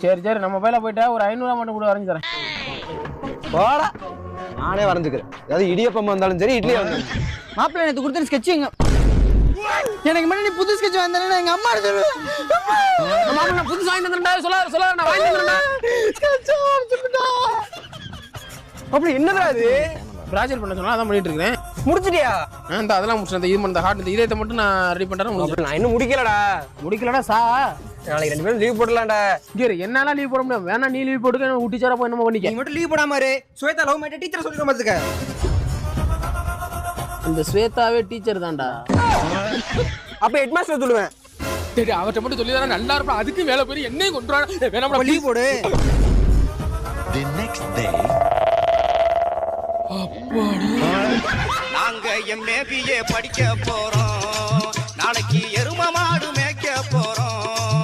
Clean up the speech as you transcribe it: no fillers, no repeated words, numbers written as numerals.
சரி சரி நம்ம பையில போயிட்டா ஒரு 500 மட்டும் கூட வரைஞ்சு தரேன். போடா நானே வரைஞ்சுக்கிறேன். அதாவது இடியப்பமா இருந்தாலும் சரி இட்லியா இருந்தாலும் மாப்பிள்ளை எனக்கு கொடுத்த ஸ்கெட்ச் எங்க எனக்கு முன்னாடி புது ஸ்கெட்ச் வந்தேன்னா எங்க அம்மா நான் புதுசு வாங்கி தந்துட்டா சொல்ல நான் வாங்கி தந்துட்டா. அப்படி என்னடா இது ப்ராஜெக்ட் பண்ண சொன்னா அதான் பண்ணிட்டு இருக்கேன். முடிச்சிட்டியா? இந்த அதெல்லாம் முடிச்சேன். இது பண்ண ஹார்ட் இதயத்தை மட்டும் நான் ரெடி பண்றேன். நான் இன்னும் முடிக்கலடா. முடிக்கலடா சா நாளைக்கு 2 பேரும் லீவ் போடலாம்டா. என்னால லீவ் போட முடியாது. வேணா நீ லீவ் போட்டுக்க ஊட்டி சாரா போய் என்னமோ பண்ணிக்க. நீ மட்டும் லீவ் போடாம இரு. ஸ்வேதா லவ் மேட்ட டீச்சர் சொல்லிட மாட்டேங்க. இந்த ஸ்வேதாவே டீச்சர் தான்டா. அப்ப ஹெட் மாஸ்டர் சொல்லுவேன். சரி அவட்ட மட்டும் சொல்லி தரேன் நல்லா இருப்பா. அதுக்கு மேல போய் என்னையும் கொண்டுறானே. வேணாம்டா லீவ் போடு. The next day நாங்க MBA படிக்க போறோம். நாளைக்கு எரும மாடு